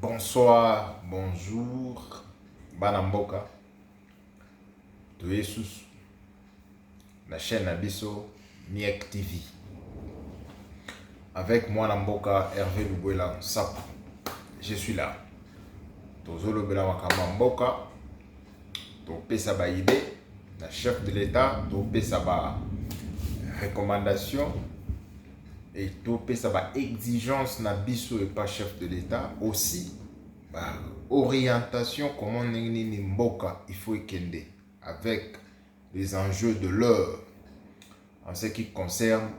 Bonsoir, bonjour, Banamboka, Toyesus, la chaîne Abisso, Miek TV. Avec moi, Namboka, Hervé Lubuela, Sap. Je suis là. Tozolo Bela Makamamboka, Topé Saba idée, la chef de l'État, Topé Saba recommandation et Topé Saba exigence Nabisso et pas chef de l'État aussi. Orientation, comment Nini Mboka, il faut ékende avec les enjeux de l'heure en ce qui concerne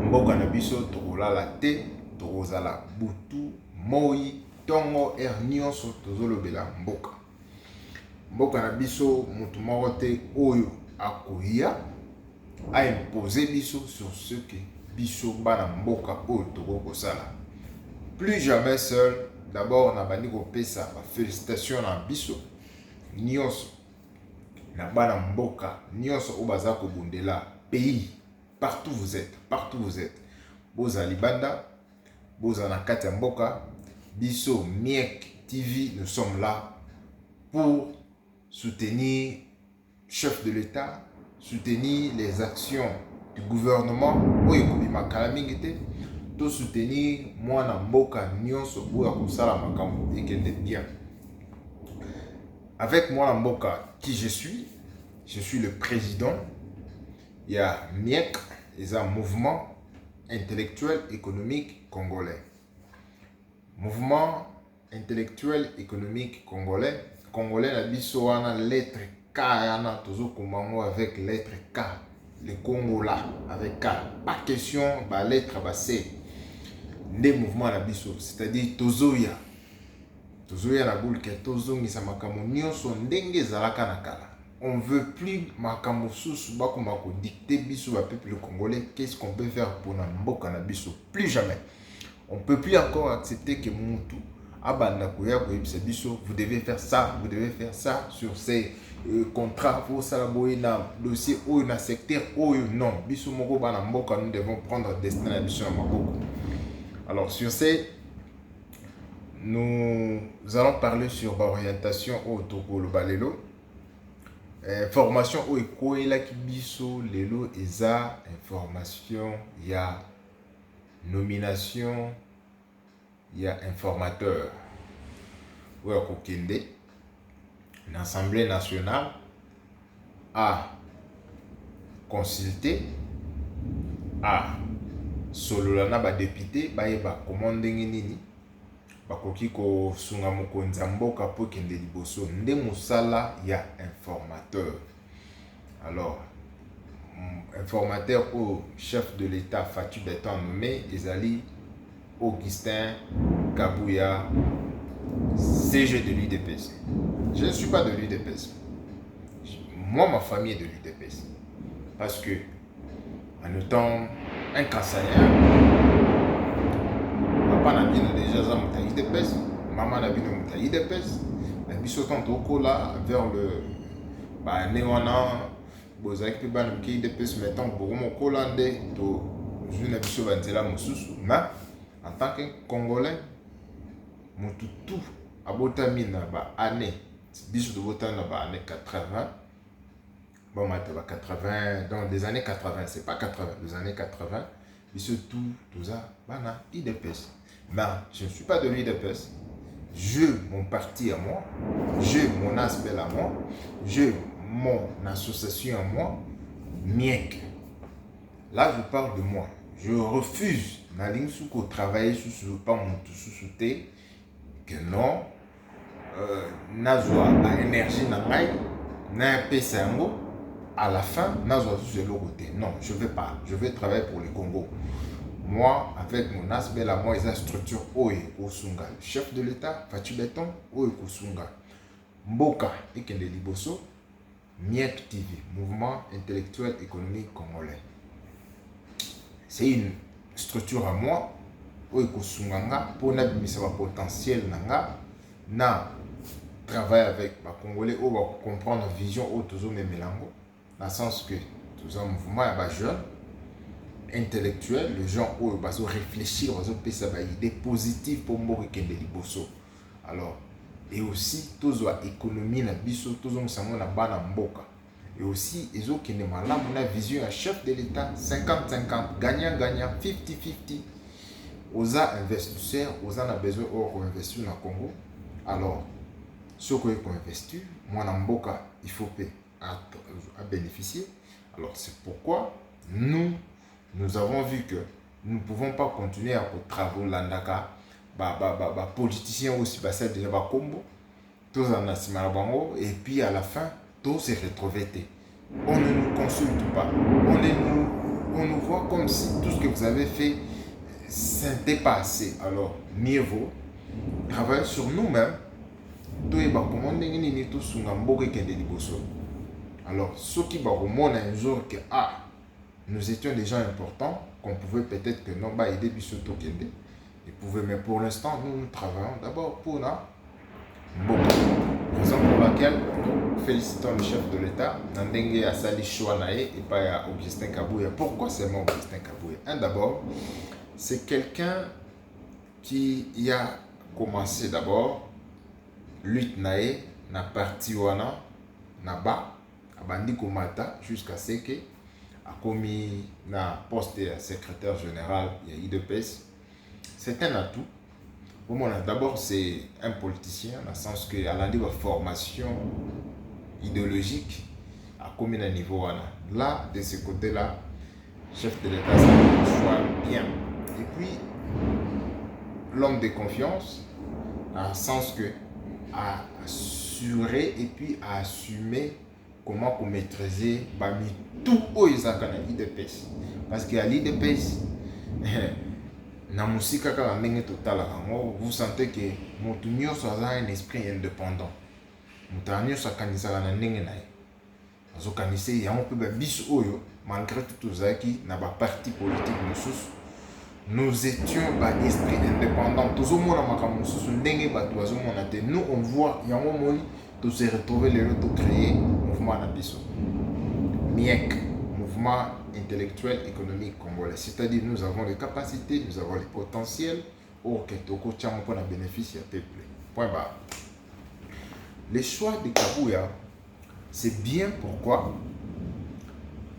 Mboka Nabiso, Togola la Té, Togozala Butu, Moi, Tongo, Ernionso, Tozolo Bela Mboka. Mboka Nabiso, Mutumorote, Oyo, Akoya, a imposé Biso sur ce que Biso Bana Mboka, Oyo, Togo Kosala. Plus jamais seul. D'abord, na bandi kopesa félicitations na biso nyonso na bana mboka nyonso o baza ko bundela pays partout vous êtes boza libanda boza na kati ya mboka biso Miek TV, nous sommes là pour soutenir chef de l'État, soutenir les actions du gouvernement oyo kobima kala mingi te, to soutenir mwana mboka nyonso oyo akosala makambo ekende bien. Avec mwana mboka qui je suis le président. Il y a Miek, il y a Mouvement intellectuel économique congolais. Mouvement intellectuel économique congolais. Congolais na biso wana lettre K yana tozo komango avec lettre K. Le Congo là avec K. Pas question ba lettre ba C. Des mouvements na biso, c'est-à-dire tozoya na boulke tozongisa makambo nyonso ndenge zalaka na kala. On veut plus makambo susu bakoma ko dicter biso ba peuple congolais. Qu'est-ce qu'on peut faire pour na mboka na biso? Plus jamais. On peut plus encore accepter que mutu abanda koya ko yebisa biso vous devez faire ça sur ces contrats pour salaboy na dossier ou na secteur ou non. Biso moko bana mboka, nous devons prendre destin na biso na maboko. Alors sur ces, nous allons parler sur l'orientation au Togo le balelo. Formation au Ekoela Kibiso lelo eza information, il y a nomination, il y a informateur. Ou à Kokende, l'Assemblée nationale a consulté, a sololana ba député ba commande nini bakoki ko sunga mokonza mboka po kende liboso nde musala ya informateur. Alors informateur au chef de l'État Fatou Beton nommé Ezali Augustin Kabouya, CG de l'UDPS. Je ne suis pas de l'UDPS. Moi, ma famille est de l'UDPS. Parce que en étant un Kassaïen, papa n'a bien déjà ça monta UDPS, maman n'a bien monta UDPS, mais biso tanto kola vers le néwana bozaki pe bana ki UDPS mettant pour mon kolande to juna biso banzela mosusu na en tant que Congolais mutu tout abotami na ba année biso de botana na ba année 80. Bon, 80, dans les années 80, c'est pas 80, les années 80, mais surtout, tout ça, bana, IDPS. Mais je ne suis pas de l'IDPS. J'ai mon parti à moi, j'ai mon aspect à moi, j'ai mon association à moi, Miek. Là, je parle de moi. Je refuse, na ligne sous qu'on travaille sous pas mon tout sous-souté, que non, n'a pas énergie na maille, n'a pas sango. À la fin, non, je ne veux pas. Je veux travailler pour le Congo. Moi, avec mon aspect là, moi, il y a une structure Oye Kosunga. Le chef de l'État, Fatou Beton, Oye Kosunga. Mboka, Ekende Liboso, Miek TV, Mouvement intellectuel économique congolais. C'est une structure à moi, Oye Kosunga, pour un potentiel na travailler avec les Congolais, ou comprendre la vision autour de Mélango. Dans le sens que tout un mouvement est jeune intellectuels, les gens qui vont réfléchir, vont avoir des idées positives pour moi qui liboso. Alors, et aussi, tous les économies na biso, tous les gens na bana mboka. Et aussi, ils ont qui ne malade une vision à chef de l'État 50-50, gagnant-gagnant, 50-50. Aux investisseurs, aux a besoin d'investir dans le Congo. Alors, ceux qui ont investi, moi na mboka, il faut payer à bénéficier. Alors, c'est pourquoi nous avons vu que nous ne pouvons pas continuer à travailler l'andaka. Politiciens aussi, c'est déjà combo. Tous en a et puis à la fin, tous se retrouvent. On ne nous consulte pas. On nous voit comme si tout ce que vous avez fait, c'était pas assez. Alors, mieux vaut travailler sur nous-mêmes. Alors, ceux qui vont un jour que nous étions des gens importants, qu'on pouvait peut-être que non, aider Bissoto Kende. Ils pouvaient, mais pour l'instant, nous travaillons d'abord pour la raison pour laquelle nous félicitons le chef de l'État, Nandenge Asali Chouanae et pas Augustin Kabouya. Pourquoi c'est moi Augustin Kabouya? D'abord, c'est quelqu'un qui a commencé d'abord lutte nae na parti wana na ba abandi komata jusqu'à ce que a commis na poste de secrétaire général il y a IDPS. C'est un atout. D'abord, c'est un politicien, dans le sens qu'il a une formation idéologique à combien de niveau. Là, de ce côté-là, chef de l'État, ça un choix bien. Et puis, l'homme de confiance, dans le sens que à assurer et puis à assumer comment maîtriser tout l'IDPS. Parce qu'il y a l'IDPS. Na musika kaka ndenge totala kango, vous sentez que moto nyonso aza un esprit indépendant. Moto nyonso akanisaka na ndenge na ye. Azokanise yango mpe biso oyo malgré tout ozalaki na parti politique mosusu. Nous étions esprit indépendant. Tozomona makambo mosusu ndenge bato bazomona te. Nous on voit yango moni to se retrouver lelo to créer mouvement na biso. MIEC, mouvement intellectuel économique congolais. C'est-à-dire nous avons les capacités, nous avons les potentiels pour que Toko Tchamo pour bénéfice à peuple. Point barre. Le choix de Kabouya, c'est bien pourquoi?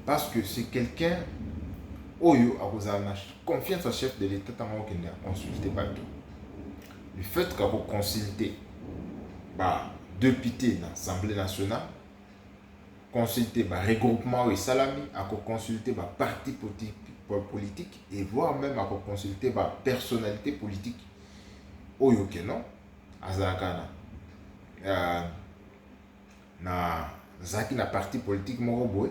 Parce que c'est quelqu'un Oyo a confiance au chef de l'État tant qu'il n'a consulté pas tout. Le fait qu'il a consulté député dans l'Assemblée nationale, consulter le regroupement et salami, à consulter le parti politique et voire même à consulter la personnalité politique. Oyo que non, azakana na zaki na parti politique moko boy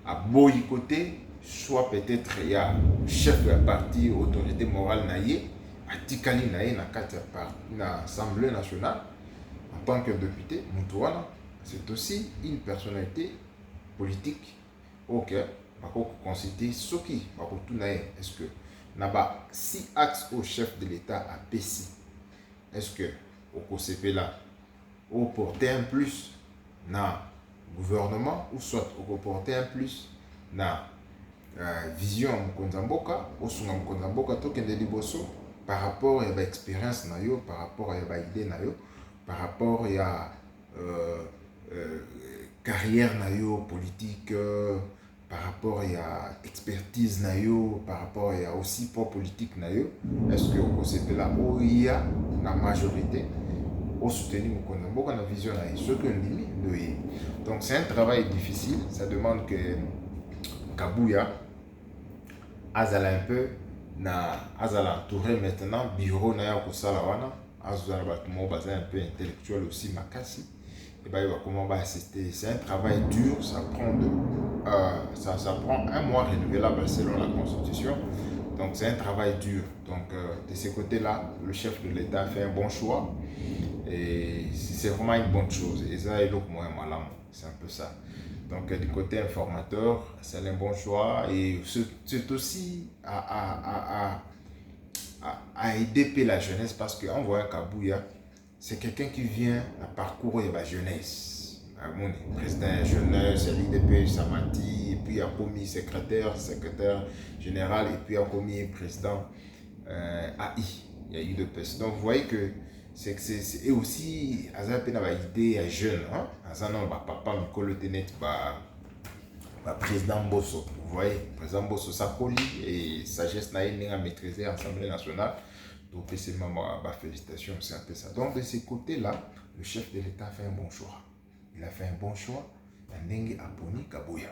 a boycotté soit peut-être il y a chef de la parti autorité morale naïe a tikali naïe na kati na Assemblée nationale en tant que député Moutouana. C'est aussi une personnalité politique. Ok, on va consulter ce qui va pour tout naïe. Est-ce que n'a-ba si axe au chef de l'État à PCI? Est-ce que au CCP là, au porter un plus na gouvernement ou soit au porter un plus na vision Mkonzamboka ou sunga Mkonzamboka tokende liboso par rapport à l'expérience na yo, par rapport à l'idée na yo, par rapport à carrière na yo politique, par rapport à expertise na yo, par rapport à aussi pour politique na yo. Est-ce que au CP là où il y a la majorité au soutenir Mkonzamboka na vision na yo, ce que nous dit. Donc c'est un travail difficile, ça demande que Kabouya azala un peu na azala entouré maintenant bureau na ya kosala wana azala bato mo baza un peu intellectuel aussi makasi et bah il va comment va assister. C'est un travail dur, ça prend un mois renouvelable selon la constitution, donc c'est un travail dur. Donc de ce côté là le chef de l'État a fait un bon choix et c'est vraiment une bonne chose et ça est donc moins malin, c'est un peu ça. Donc du côté informateur, c'est un bon choix et c'est aussi à aider la jeunesse parce qu'en voyant Kabouya, c'est quelqu'un qui vient à parcourir la jeunesse. président jeunesse, l'IDP, Samati, et puis il a commis secrétaire général, et puis il a commis président AI. Il y a eu deux personnes. Donc vous voyez que et aussi, il y a une idée jeune, hein? Papa Mikolo Tenet, président Bosso. Vous voyez, président Bosso Sakoli et sagesse n'a maîtrisé l'Assemblée nationale. Donc, c'est félicitations, c'est un peu ça. Donc, de ces côtés-là, le chef de l'État a fait un bon choix. Il a fait un bon choix. Ndenge Aponi Kabuya.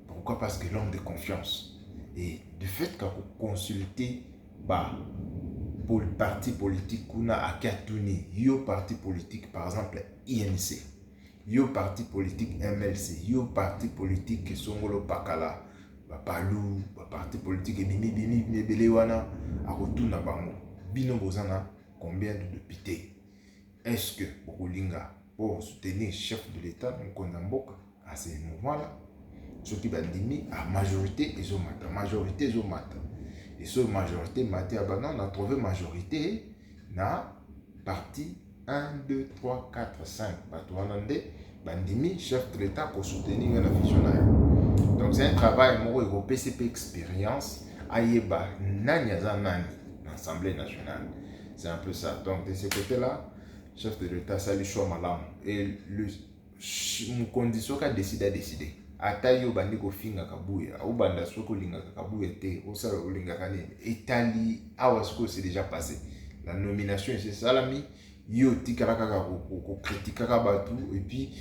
Pourquoi? Parce que l'homme de confiance. Et du fait qu'il a consulté pour le parti politique qu'on a à Katouni, yo parti politique, par exemple, INC, yo parti politique MLC, yo parti politique Songolo Pakala, Palou, parti politique Bimi Belewana, à retour na bango. Bino Bozana, combien de députés? Est-ce que Olinga, pour soutenir le chef de l'État, Nkondamboka, à ces mouvements-là, ceux qui bandimi, à majorité, ils ont majorité, ils ont matin. Et sur majorité, on a trouvé majorité dans parti 1, 2, 3, 4, 5. Bandimi, chef de l'État pour soutenir la visionnaire. Donc c'est un travail, moi, PCP expérience, Ayeba, l'Assemblée nationale. C'est un peu ça. Donc de ce côté-là, chef de l'État, ça lui choix malam. Et mon condition qu'a décidé à décider. Atayo bandi ko finga kabuya ou banda soko linga kabuya te o sala linga kanene etali awasko c'est déjà passé la nomination c'est salami yo tikaraka ko critiquer batu et puis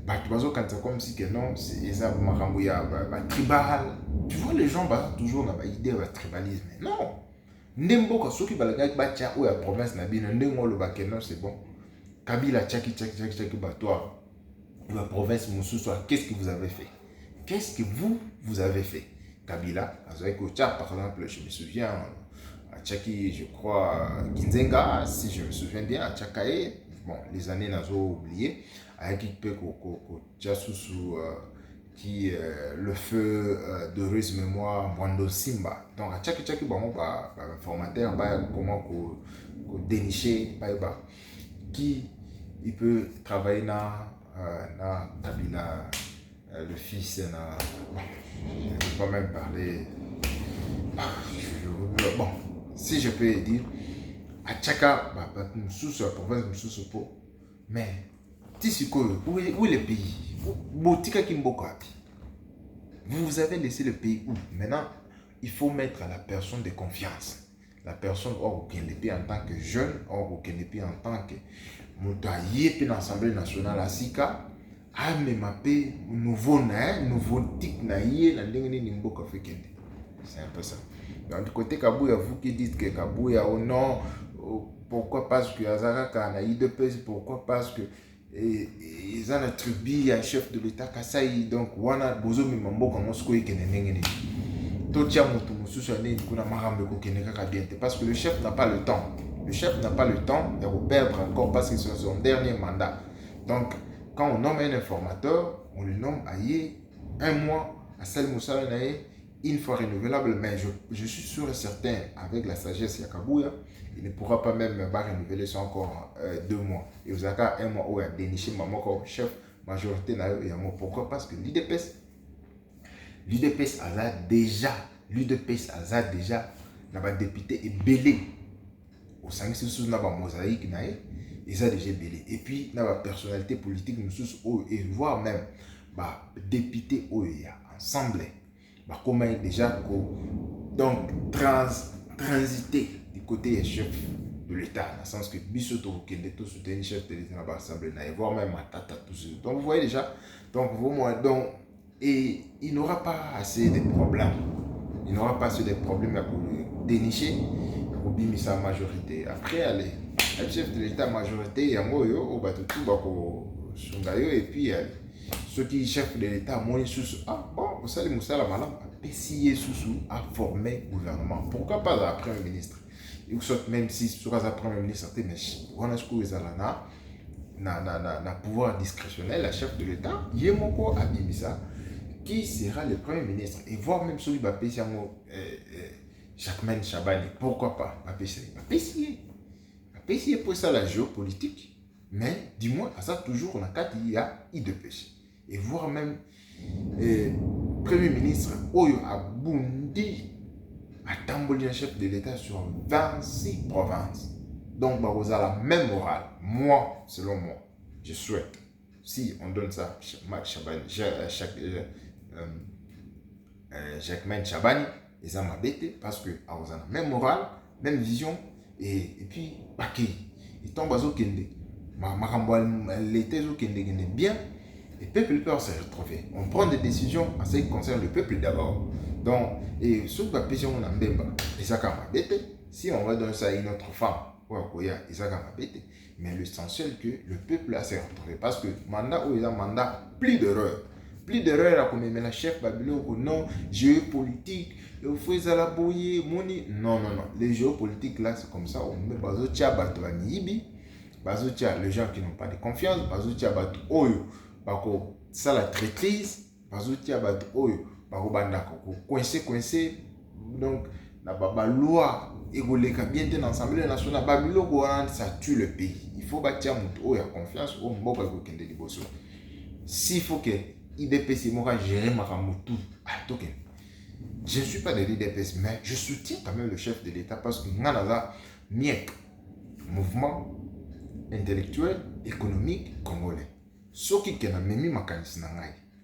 batu bazo quand comme si que non c'est ça makambo ya tribal. Tu vois les gens toujours na idée de tribalisme. Non, ndembo ko soki balanga ba tia ou ya province na bino ndengo lo bakeno c'est bon. Kabila chaki batu la province Moussousoua, qu'est-ce que vous avez fait? Qu'est-ce que vous avez fait? Kabila, avec Ocha, par exemple, je me souviens, à Tchaki, je crois, Kinzenga, si je me souviens bien, à Tchakae, bon, les années n'a pas oublié, avec Tchassousou, qui le feu de heureuse mémoire, Mwando Simba. Donc, à Tchaki, bon, formateur, comment dénicher, qui il peut travailler dans Kabila, le fils, je ne peux pas même parler. Bon, si je peux dire, à Tchaka, sous la province de Soussopo, mais où est le pays? Vous avez laissé le pays où? Maintenant, il faut mettre à la personne de confiance. La personne, or, en tant que jeune, or, en tant que Moutaye, puis l'Assemblée nationale à Sika, a même appelé nouveau tic naïe, c'est un peu ça. Donc, du côté Kabouya, vous qui dites que Kabouya, oh non, pourquoi? Parce que Azaraka a eu de pèse, pourquoi? Parce que ils ont attribué un chef de l'État Kasaï, donc, wana bozo mimambo comme Moscou et Kenenengene. Parce que le chef n'a pas le temps. Le chef n'a pas le temps de perdre encore parce que c'est son dernier mandat. Donc, quand on nomme un informateur, on le nomme aïe un mois à Sel Moussa une fois renouvelable. Mais je suis sûr et certain, avec la sagesse Yakabouya, il ne pourra pas même renouveler ça encore 2 mois. Et vous avez un mois où il a déniché mon chef majorité. Pourquoi? Parce que l'UDPS a déjà député et belé au 5 sous na mosaïque ils ont déjà belé et puis na personnalité politique et voire même député ensemble comment déjà donc transiter du côté chef de l'État dans le sens que bisoto kende tout soutenir chef de l'État dans l'Assemblée et voire même matata tout ça. Donc vous voyez déjà donc et il n'aura pas assez de problèmes. Il n'aura pas assez de problèmes pour dénicher pour bimer sa majorité. Après, allez, le chef de l'État majorité, il y a un et puis ceux qui chef de l'État, vous savez, Moussa la Malam a payé sous à former gouvernement. Pourquoi pas la Premier ministre? Même si sur la Premier ministre, mais on a pouvoir discrétionnel, la chef de l'État, Yemoko Abimisa, qui sera le Premier ministre, et voir même celui qui va payer Jacquemaine Chabani, pourquoi pas? Va payer pour ça la géopolitique. Mais dis-moi, ça toujours, on a quatre, il y a IDPS. Et voire même, Premier ministre, Oyo Abundi, a tamboli un chef de l'État sur 26 provinces. Donc, vous avez la même morale. Moi, selon moi, je souhaite, si on donne ça, Jacquemaine Chabani, ils ont m'abêté parce que vous avez la même morale, même vision, et puis, ils tombent à Zokende. L'été Zokende bien, et le peuple peut se retrouver. On prend des décisions en ce qui concerne le peuple d'abord. Donc, et sous la pétion, on a mbemba, ils ont m'abêté. Si on va donner ça à une autre femme, ils ont m'abêté. Mais l'essentiel que le peuple a se retrouvé. Parce que mandat où il a mandat, plus d'erreurs. Plus d'erreurs comme la chef Babylone, non, géopolitique, il faut la bouiller, moni. Non. Les géopolitiques là, c'est comme ça. On met bazotia batouanibi, bazotia les gens qui n'ont pas de confiance, bazotia batou oyo, bako ça la traîtrise, bazotia batou oyo, bako bandako, coincé. Donc, la loi égoleka bien dans l'Assemblée nationale, Babylone, ça tue le pays. Il faut bâtir mon oyo confiance au mboka kokende liboso. S'il faut que IDPS moi gérer ma ramotu, je ne suis pas de l'IDPS, mais je soutiens quand même le chef de l'État parce que nous avons mieux mouvement intellectuel, économique congolais. Ce qui est même mécanisme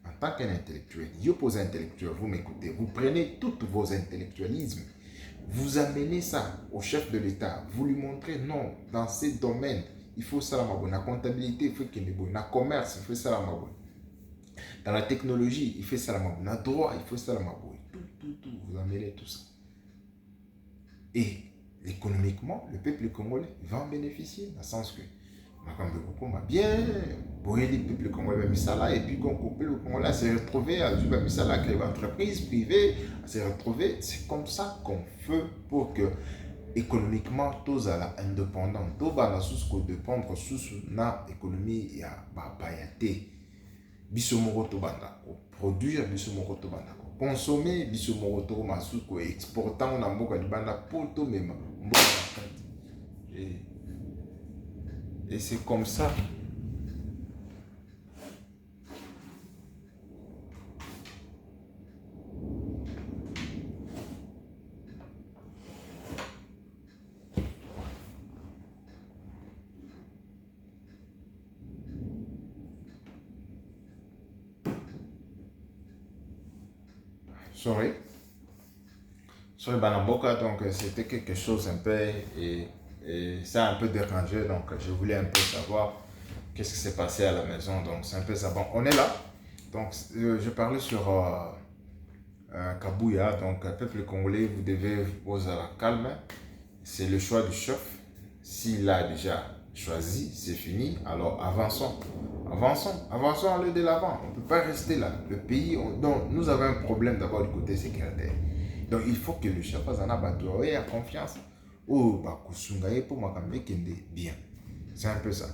en tant qu'intellectuel, vous m'écoutez, vous prenez tous vos intellectualismes, vous amenez ça au chef de l'État, vous lui montrez non, dans ces domaines, il faut ça la comptabilité, il faut qu'il y ait le commerce, il faut ça la dans la technologie, il fait ça la mabou. Dans le droit, il faut ça la mabou. Tout, vous amenez tout ça. Et économiquement, le peuple congolais va en bénéficier, dans le sens que beaucoup m'a bien boyé le peuple congolais mis ça là, et puis quand le peuple congolais s'est retrouvé à mis ça là, créer une entreprise privée, s'est retrouvé, c'est comme ça qu'on fait pour que économiquement, tous à la indépendant, tous à la source qu'on dépendre sous na économie, il y a babayate. Biso moko to banda ko produire biso moko to banda ko consommer biso moko to masu ko exportant na mboka libanda pour to mema mboka et c'est comme ça. Sorry Banamboka, donc c'était quelque chose un peu et ça a un peu dérangé, donc je voulais un peu savoir qu'est-ce qui s'est passé à la maison, donc c'est un peu ça. Bon, on est là, donc je parlais sur Kabouya, donc peuple congolais, vous devez vous calme, c'est le choix du chef, s'il a déjà choisi, c'est fini, alors avançons, allez de l'avant, on ne peut pas rester là, le pays, donc nous avons un problème d'abord du côté sécuritaire. Donc il faut que le chef ait confiance. Oh, pour bien. C'est un peu ça.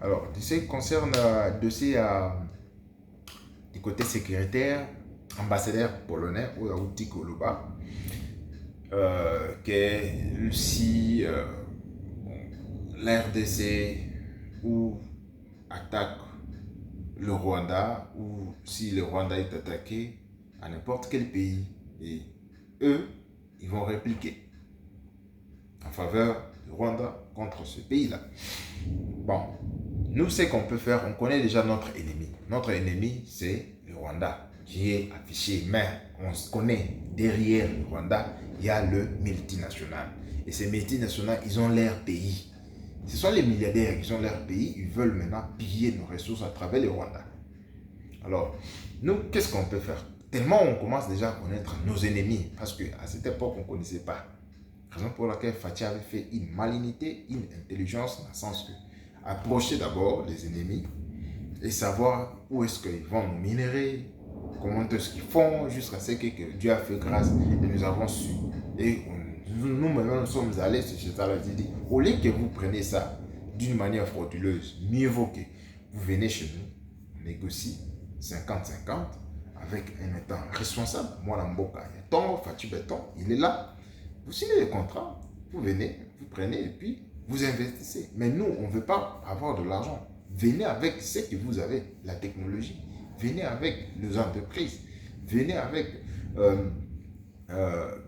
Alors, ce qui concerne le dossier du côté sécuritaire, ambassadeur polonais, ou Aouti Koloba, que si l'RDC ou attaque le Rwanda, ou si le Rwanda est attaqué à n'importe quel pays, et eux, ils vont répliquer en faveur du Rwanda contre ce pays-là. Bon, nous, ce qu'on peut faire, on connaît déjà notre ennemi. Notre ennemi, c'est le Rwanda, qui est affiché, mais on se connaît, derrière le Rwanda, il y a le multinational. Et ces multinationales, ils ont leur pays. Ce sont les milliardaires qui ont leur pays, ils veulent maintenant piller nos ressources à travers le Rwanda. Alors, nous, qu'est-ce qu'on peut faire? Tellement on commence déjà à connaître nos ennemis, parce qu'à cette époque, on ne connaissait pas. Raison pour laquelle Fatih avait fait une malignité, une intelligence, dans le sens que approcher d'abord les ennemis et savoir où est-ce qu'ils vont nous minérer, comment est-ce qu'ils font, jusqu'à ce que Dieu a fait grâce et nous avons su. Et nous maintenant nous sommes allés chez Allah et dit, au lieu que vous preniez ça d'une manière frauduleuse, mieux vaut que vous venez chez nous, on négocie 50-50 avec un état responsable. Moi, Namboka, il y a Fatih Béton, il est là. Vous signez les contrats, vous venez, vous prenez et puis vous investissez. Mais nous, on ne veut pas avoir de l'argent. Venez avec ce que vous avez, la technologie. Venez avec nos entreprises. Venez avec,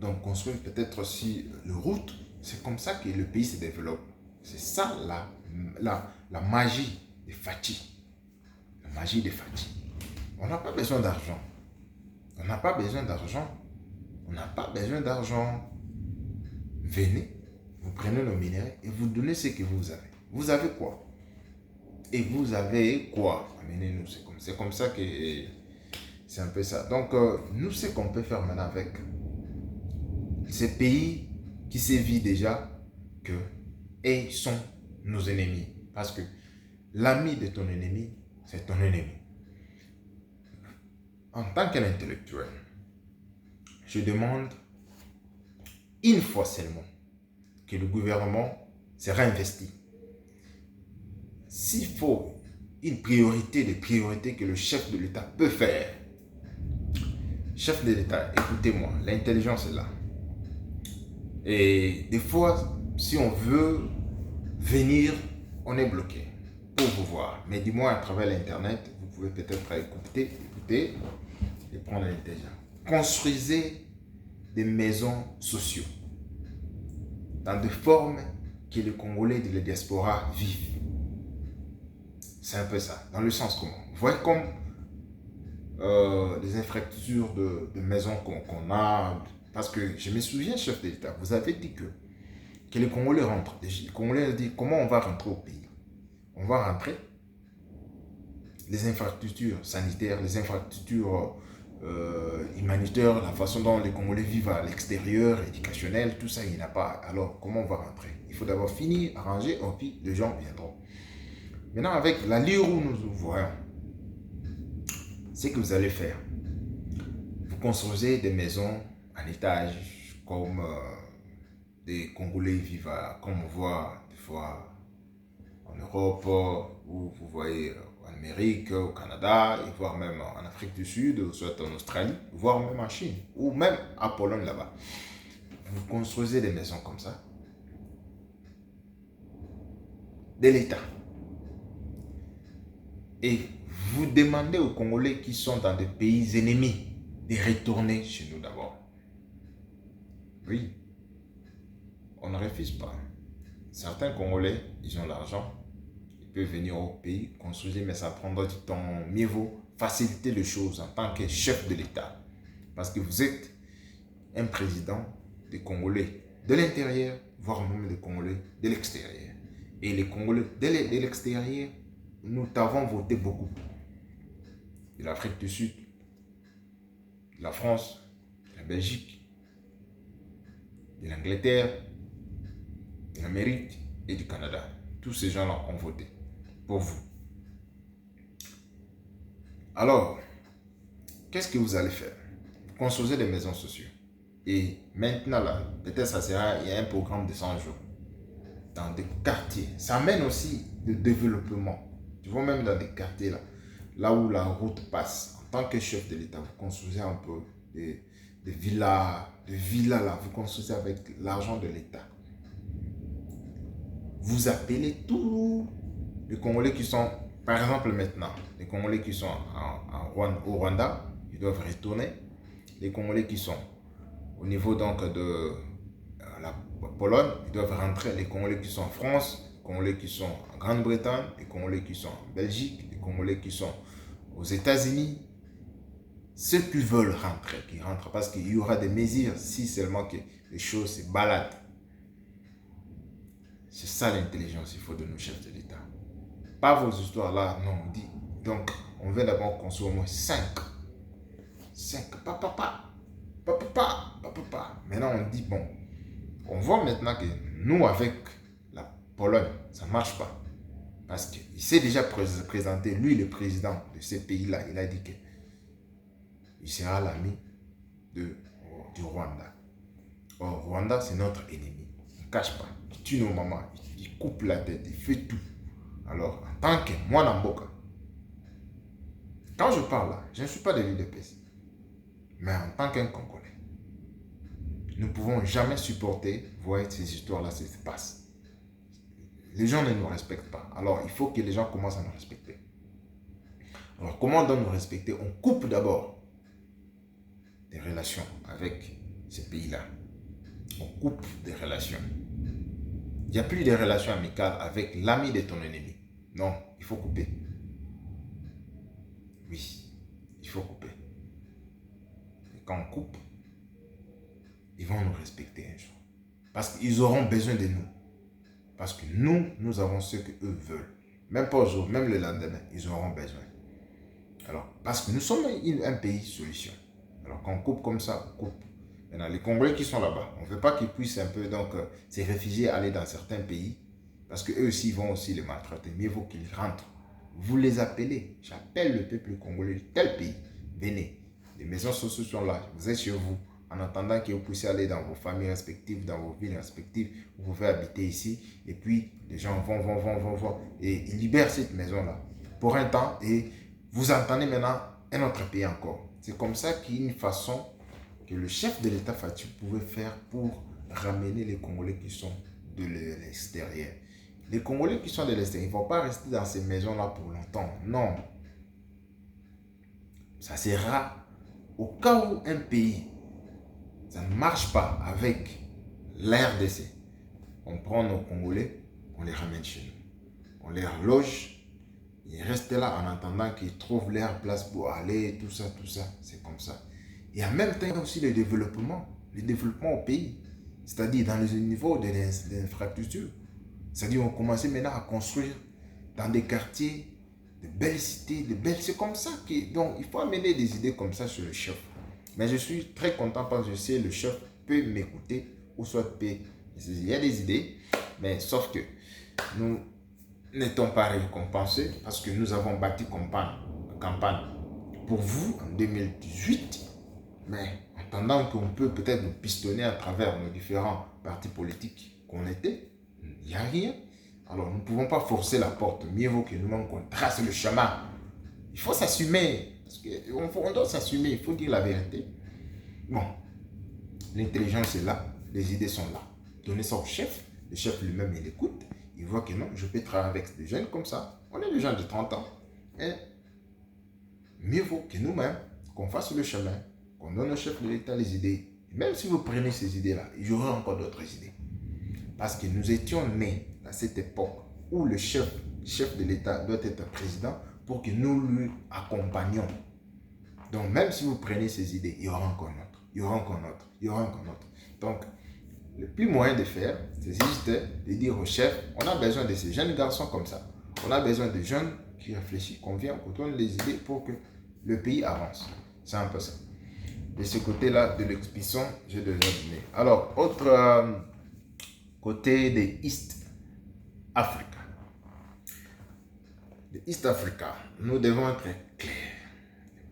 donc construire peut-être aussi le route. C'est comme ça que le pays se développe. C'est ça la magie des Fati. La magie des Fati. On n'a pas besoin d'argent. On n'a pas besoin d'argent. On n'a pas besoin d'argent. Venez, vous prenez nos minéraux et vous donnez ce que vous avez. Vous avez quoi? Et vous avez quoi? Amenez-nous, c'est comme ça que c'est un peu ça. Donc, nous, ce qu'on peut faire maintenant avec ces pays qui se vit déjà que et sont nos ennemis. Parce que l'ami de ton ennemi, c'est ton ennemi. En tant qu'intellectuel, je demande une fois seulement que le gouvernement se réinvestit. S'il faut une priorité des priorités que le chef de l'État peut faire, chef de l'État, écoutez-moi, l'intelligence est là. Et des fois, si on veut venir, on est bloqué pour vous voir. Mais dis-moi, à travers l'Internet, vous pouvez peut-être écouter et prendre l'intelligence. Construisez des maisons sociaux dans des formes que les Congolais de la diaspora vivent. C'est un peu ça, dans le sens comment. Vous voyez comme les infrastructures de maisons qu'on a, parce que je me souviens, chef de l'État, vous avez dit que les Congolais rentrent. Les Congolais ont dit comment on va rentrer au pays. On va rentrer, les infrastructures sanitaires, les infrastructures humanitaires, la façon dont les Congolais vivent à l'extérieur, éducationnel, tout ça, il n'y a pas. Alors, comment on va rentrer? Il faut d'abord finir, arranger, et puis les gens viendront. Maintenant, avec l'allure où nous voyons, c'est que vous allez faire. Vous construisez des maisons en étage, comme des Congolais vivent, comme on voit des fois en Europe, ou vous voyez en Amérique, au Canada, et voire même en Afrique du Sud, soit en Australie, voire même en Chine, ou même à Pologne là-bas. Vous construisez des maisons comme ça, de l'État. Et vous demandez aux Congolais qui sont dans des pays ennemis de retourner chez nous d'abord. Oui, on ne refuse pas. Certains Congolais, ils ont l'argent, ils peuvent venir au pays, construire, mais ça prendra du temps. Mieux vaut faciliter les choses en tant que chef de l'État. Parce que vous êtes un président des Congolais de l'intérieur, voire même des Congolais de l'extérieur. Et les Congolais de l'extérieur, nous t'avons voté beaucoup. De l'Afrique du Sud, de la France, de la Belgique, de l'Angleterre, de l'Amérique et du Canada. Tous ces gens-là ont voté pour vous. Alors, qu'est-ce que vous allez faire? Vous construisez des maisons sociales. Et maintenant, là, peut-être ça sera, il y a un programme de 100 jours dans des quartiers. Ça amène aussi le développement. Tu vois, même dans des quartiers, là où la route passe, en tant que chef de l'État, vous construisez un peu des villas, là, vous construisez avec l'argent de l'État. Vous appelez tous les Congolais qui sont, par exemple maintenant, les Congolais qui sont au Rwanda, ils doivent retourner. Les Congolais qui sont au niveau donc de la Pologne, ils doivent rentrer. Les Congolais qui sont en France, les Congolais qui sont en Grande-Bretagne, les Congolais qui sont en Belgique, les Congolais qui sont aux États-Unis. Ceux qui veulent rentrer, qui rentrent, parce qu'il y aura des mesures si seulement que les choses se baladent. C'est ça l'intelligence, il faut de nos chefs de l'État. Pas vos histoires là, non, on dit. Donc, on veut d'abord construire au moins 5. 5, papa. Maintenant, on dit, bon, on voit maintenant que nous, avec la Pologne, ça ne marche pas. Parce qu'il s'est déjà présenté, lui, le président de ce pays-là, il a dit qu'il sera l'ami du Rwanda. Or, Rwanda, c'est notre ennemi. Il ne cache pas. Il tue nos mamans, il coupe la tête, il fait tout. Alors, en tant que moi, Namboka, quand je parle là, je ne suis pas de l'UDPS. Mais en tant qu'un Congolais, nous ne pouvons jamais supporter voir ces histoires-là se passent. les gens ne nous respectent pas. Alors, il faut que les gens commencent à nous respecter. Alors, comment on doit nous respecter? On coupe d'abord des relations avec ces pays-là. On coupe des relations. Il n'y a plus de relations amicales avec l'ami de ton ennemi. Non, il faut couper. Oui, il faut couper. Et quand on coupe, ils vont nous respecter un jour. Parce qu'ils auront besoin de nous. Parce que nous avons ce qu'eux veulent. Même pas aujourd'hui, même le lendemain, ils auront besoin. Alors, parce que nous sommes un pays solution. Alors, quand on coupe comme ça, on coupe. Maintenant, les Congolais qui sont là-bas, on ne veut pas qu'ils puissent un peu, donc, ces réfugiés aller dans certains pays. Parce qu'eux aussi vont aussi les maltraiter. Mieux vaut qu'ils rentrent. Vous les appelez. J'appelle le peuple congolais de tel pays. Venez. Les maisons sociales sont là. Vous êtes chez vous. En attendant que vous puissiez aller dans vos familles respectives, dans vos villes respectives, vous pouvez habiter ici. Et puis, les gens vont. Et ils libèrent cette maison-là pour un temps. Et vous entendez maintenant un autre pays encore. C'est comme ça qu'il y a une façon que le chef de l'État Fatou pouvait faire pour ramener les Congolais qui sont de l'extérieur. Les Congolais qui sont de l'extérieur, ils ne vont pas rester dans ces maisons-là pour longtemps. Non. Ça sera au cas où un pays, ça ne marche pas avec l'RDC. On prend nos Congolais, on les ramène chez nous. On les loge, ils restent là en attendant qu'ils trouvent leur place pour aller, tout ça. C'est comme ça. Et en même temps aussi le développement au pays. C'est-à-dire dans le niveau de l'infrastructure. C'est-à-dire on commence maintenant à construire dans des quartiers, de belles cités, c'est comme ça. Donc il faut amener des idées comme ça sur le chef. Mais je suis très content parce que je sais le chef peut m'écouter ou soit peut. Il y a des idées, mais sauf que nous n'étions pas récompensés parce que nous avons bâti campagne pour vous en 2018. Mais en attendant qu'on peut peut-être nous pistonner à travers nos différents partis politiques qu'on était, il n'y a rien. Alors nous ne pouvons pas forcer la porte. Mieux vaut que nous-mêmes qu'on trace le chemin. Il faut s'assumer. Parce qu'on doit s'assumer, il faut dire la vérité. Bon, l'intelligence est là, les idées sont là. Donnez ça au chef, le chef lui-même il écoute, il voit que non, je peux travailler avec des jeunes comme ça. On est des gens de 30 ans. Et mieux vaut que nous-mêmes, qu'on fasse le chemin, qu'on donne au chef de l'État les idées. Et même si vous prenez ces idées-là, il y aura encore d'autres idées. Parce que nous étions nés à cette époque où le chef de l'État doit être président pour que nous lui accompagnions. Donc, même si vous prenez ces idées, il y aura encore d'autres. Il y aura encore d'autres. Il y aura encore d'autres. Donc, le plus moyen de faire, c'est juste de dire au chef, on a besoin de ces jeunes garçons comme ça. On a besoin de jeunes qui réfléchissent, qu'on vient, qu'on donne les idées pour que le pays avance. C'est un peu ça. De ce côté-là, de l'expédition, j'ai déjà donné. Alors, autre côté de East Africa. De East Africa, nous devons être clairs.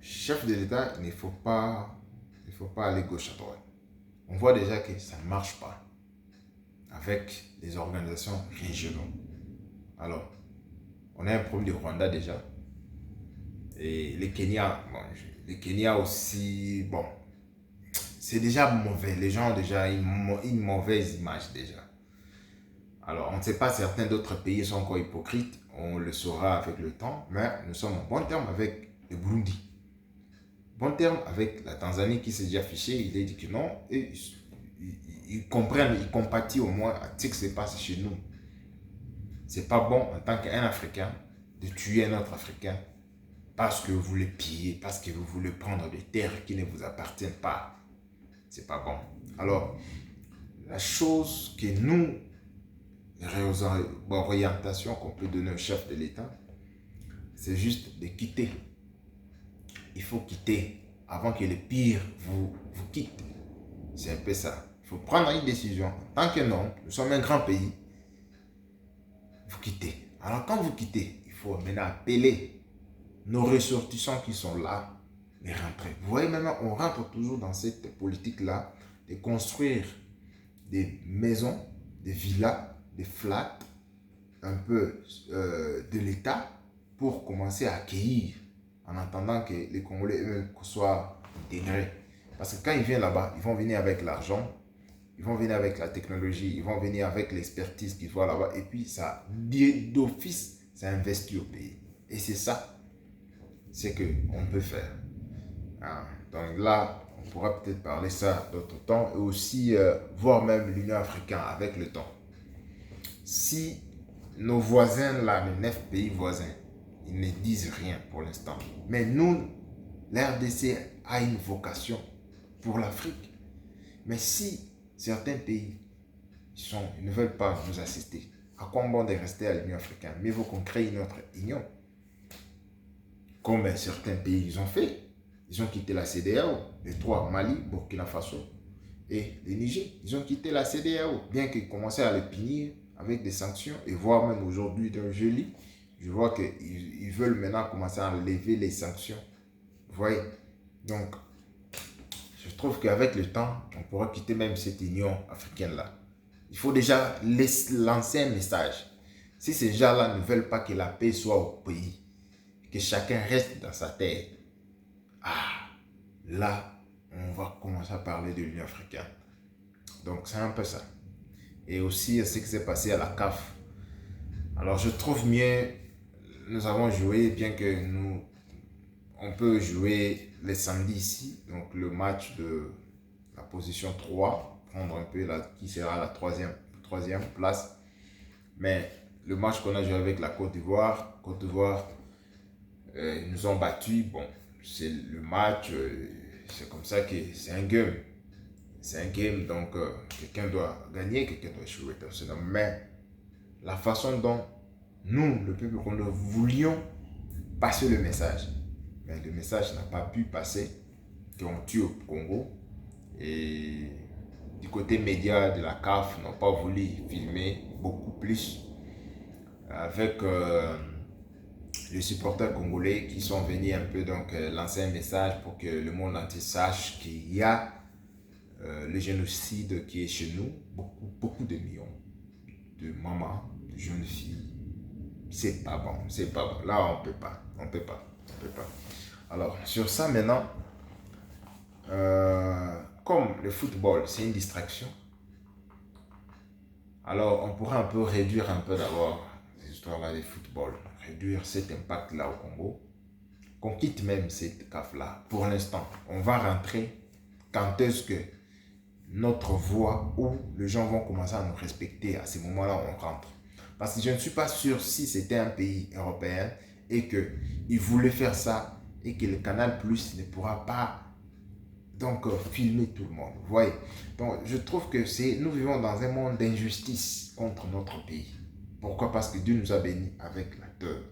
Chef de l'État, il ne faut pas aller gauche à droite. On voit déjà que ça ne marche pas avec les organisations régionales. Alors, on a un problème du Rwanda déjà. Et les Kenya aussi, bon, c'est déjà mauvais. Les gens ont déjà une mauvaise image déjà. Alors, on ne sait pas, certains d'autres pays sont encore hypocrites. On le saura avec le temps. Mais nous sommes en bon terme avec le Burundi. Bon terme avec la Tanzanie qui s'est déjà affichée. Il a dit que non. Et ils comprennent, ils compatissent au moins à ce qui se passe chez nous. C'est pas bon en tant qu'un Africain de tuer un autre Africain parce que vous voulez piller, parce que vous voulez prendre des terres qui ne vous appartiennent pas. C'est pas bon. Alors, la chose que nous, l'orientation qu'on peut donner au chef de l'État, c'est juste de quitter. Il faut quitter avant que le pire vous quitte. C'est un peu ça. Il faut prendre une décision. En tant que non, nous sommes un grand pays. Vous quittez. Alors quand vous quittez, il faut maintenant appeler nos ressortissants qui sont là, les rentrer. Vous voyez maintenant, on rentre toujours dans cette politique-là de construire des maisons, des villas, des flats, un peu de l'État pour commencer à accueillir en attendant que les Congolais eux soient intégrés. Parce que quand ils viennent là-bas, ils vont venir avec l'argent ils vont venir avec la technologie, ils vont venir avec l'expertise qu'ils voient là-bas. Et puis, ça, d'office, ça investit au pays. Et c'est ça, c'est qu'on peut faire. Hein? Donc là, on pourra peut-être parler ça d'autre temps. Et aussi, voir même l'Union africaine avec le temps. Si nos voisins là, les 9 pays voisins, ils ne disent rien pour l'instant. Mais nous, l'RDC a une vocation pour l'Afrique. Mais si certains pays ils ne veulent pas nous assister, à quoi bon de rester à l'Union africaine? Mieux vaut qu'on crée une autre union. Comme certains pays ils ont fait. Ils ont quitté la CEDEAO. Les trois, Mali, Burkina Faso et le Niger. Ils ont quitté la CEDEAO. Bien qu'ils commençaient à les punir avec des sanctions. Et voire même aujourd'hui, je vois qu'ils veulent maintenant commencer à lever les sanctions. Vous voyez? Donc, je trouve qu'avec le temps, on pourra quitter même cette union africaine-là. Il faut déjà lancer un message. Si ces gens-là ne veulent pas que la paix soit au pays, que chacun reste dans sa terre, là, on va commencer à parler de l'Union africaine. Donc, c'est un peu ça. Et aussi, ce qui s'est passé à la CAF. Alors, je trouve mieux, nous avons joué, bien que on peut jouer les samedis ici, donc le match de la position 3, prendre un peu qui sera la troisième place. Mais le match qu'on a joué avec la Côte d'Ivoire, ils nous ont battus. Bon, c'est le match, c'est comme ça que c'est un game. C'est un game, donc quelqu'un doit gagner, quelqu'un doit jouer. Mais la façon dont nous, le peuple, nous voulions passer le message, mais le message n'a pas pu passer, qu'on tue au Congo. Et du côté média de la CAF, n'ont pas voulu filmer beaucoup plus avec les supporters congolais qui sont venus un peu donc lancer un message pour que le monde entier sache qu'il y a le génocide qui est chez nous, beaucoup de millions de mamans, de jeunes filles. C'est pas bon, c'est pas bon. Là, on peut pas. Alors, sur ça maintenant, comme le football, c'est une distraction, alors on pourrait un peu réduire un peu d'abord ces histoires-là de football, réduire cet impact-là au Congo, qu'on quitte même cette CAF-là. Pour l'instant, on va rentrer quand est-ce que notre voix ou les gens vont commencer à nous respecter. À ce moment-là, on rentre. Parce que je ne suis pas sûr si c'était un pays européen et qu'il voulait faire ça et que le Canal Plus ne pourra pas donc filmer tout le monde. Vous voyez? Donc je trouve que nous vivons dans un monde d'injustice contre notre pays. Pourquoi? Parce que Dieu nous a bénis avec la terre.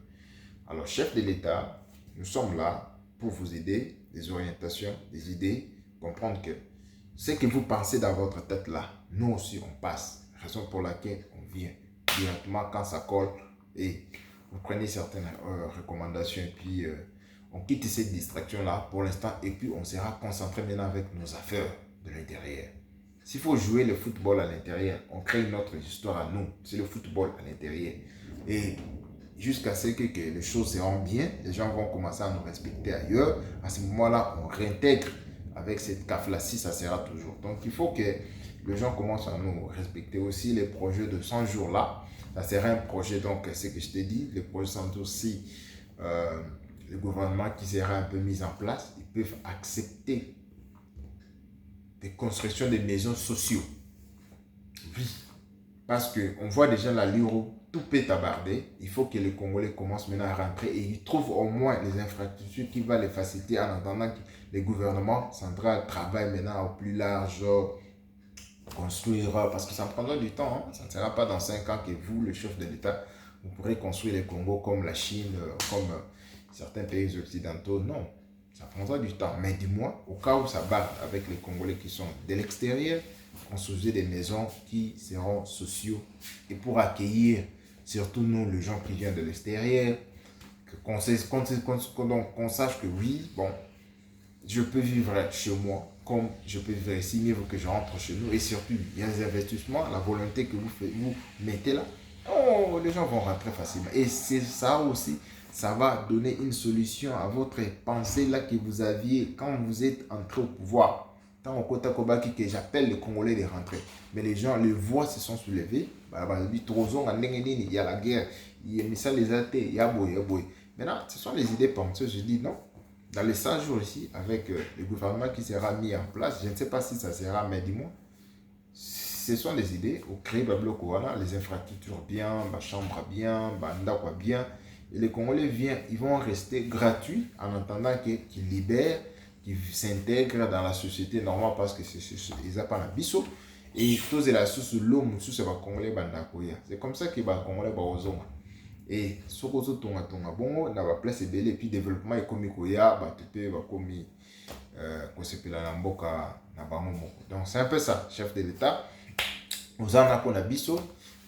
Alors chef de l'État, nous sommes là pour vous aider, des orientations, des idées, comprendre que ce que vous pensez dans votre tête là, nous aussi on passe. Raison pour laquelle on vient directement quand ça colle et vous prenez certaines recommandations et puis on quitte cette distraction là pour l'instant et puis on sera concentré maintenant avec nos affaires de l'intérieur. S'il faut jouer le football à l'intérieur, on crée notre histoire à nous. C'est le football à l'intérieur. Et jusqu'à ce que les choses seront bien, les gens vont commencer à nous respecter ailleurs. À ce moment-là, on réintègre avec cette CAF-là, si ça sera toujours. Donc, il faut que les gens commencent à nous respecter aussi. Les projets de 100 jours-là, ça sera un projet, donc, c'est ce que je t'ai dit, les projets 100 jours, si le gouvernement qui sera un peu mis en place, ils peuvent accepter des constructions de maisons sociaux. Oui, parce qu'on voit déjà la Liro, tout peut tabarder. Il faut que les Congolais commencent maintenant à rentrer et ils trouvent au moins les infrastructures qui vont les faciliter en attendant que les gouvernements centraux travaillent maintenant au plus large, construire, parce que ça prendra du temps. Hein. Ça ne sera pas dans 5 ans que vous, le chef de l'État, vous pourrez construire les Congos comme la Chine, comme certains pays occidentaux. Non, ça prendra du temps. Mais du moins, au cas où ça bat avec les Congolais qui sont de l'extérieur, construisez des maisons qui seront sociaux et pour accueillir surtout nous, les gens qui viennent de l'extérieur, qu'on sache que oui, bon, je peux vivre chez moi comme je peux vivre ici, mieux vaut que je rentre chez nous. Et surtout, il y a des investissements, la volonté que vous mettez là, oh, les gens vont rentrer facilement. Et c'est ça aussi, ça va donner une solution à votre pensée là que vous aviez quand vous êtes entré au pouvoir. Tant au côté Kobaki que j'appelle les Congolais de rentrer. Mais les gens, les voix se sont soulevées. Il y a la guerre, il y a les athées, il y a boy. Maintenant, ce sont les idées pensées. Je dis non. Dans les 100 jours ici, avec le gouvernement qui sera mis en place, je ne sais pas si ça sera, mais dis-moi, ce sont des idées. Au créer les infrastructures bien, ma chambre bien, banda quoi bien. Et les Congolais ils vont rester gratuits en attendant qu'ils libèrent, qu'ils s'intègrent dans la société normale parce que ils n'ont pas la biseau. Et tous la sous l'homme, sous les Congolais banda koya. C'est comme ça que les Congolais bazonga. Et ce que tu as bon, na ba place belé et puis développement économique koya, ba tupé ba komi ko sepela na mboka na bango moko. Donc c'est un peu ça, chef de l'État. Aux ans qu'on a biso,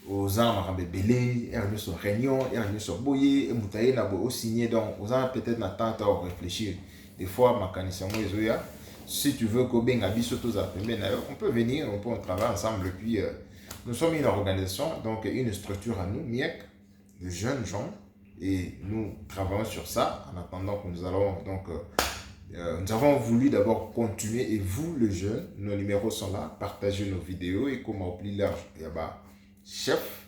aux ans on a belé, on sur réunion, on sur boyer, et moutaye na bo signé donc aux ans peut-être na temps à réfléchir. Des fois ma canissamo ezoya, si tu veux que ben biso tous à on peut venir, on peut travailler ensemble et puis nous sommes une organisation donc une structure à nous, MIEC, de jeunes gens et nous travaillons sur ça en attendant que nous allons donc nous avons voulu d'abord continuer et vous, les jeunes, nos numéros sont là, partagez nos vidéos et comme on plie large, il y a chef,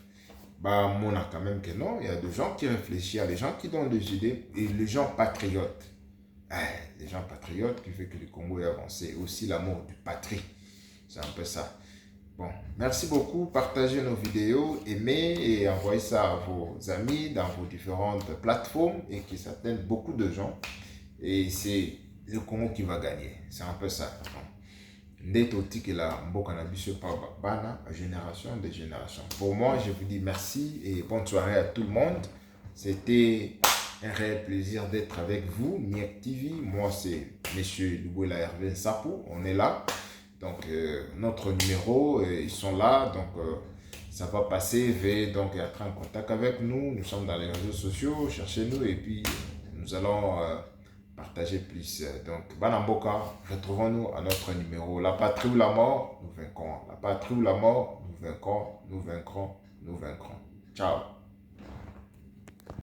mon a quand même que non, il y a des gens qui réfléchissent, il y a des gens qui donnent des idées et les gens patriotes. Les gens patriotes qui fait que le Congo est avancé, aussi l'amour du patrie, c'est un peu ça. Bon, merci beaucoup, partagez nos vidéos, aimez et envoyez ça à vos amis dans vos différentes plateformes et qui s'atteignent beaucoup de gens. Et c'est le Congo qui va gagner. C'est un peu ça. Génération de génération. Pour moi, je vous dis merci et bonne soirée à tout le monde. C'était un réel plaisir d'être avec vous, MIEC TV. Moi, c'est M. Lubuela Hervé Sapou. On est là. Donc, notre numéro, ils sont là. Donc, ça va passer. Veuillez donc être en contact avec nous. Nous sommes dans les réseaux sociaux. Cherchez-nous et puis nous allons partager plus. Donc, Banamboka, retrouvons-nous à notre numéro. La patrie ou la mort, nous vaincrons. La patrie ou la mort, nous vaincrons, nous vaincrons, nous vaincrons. Ciao.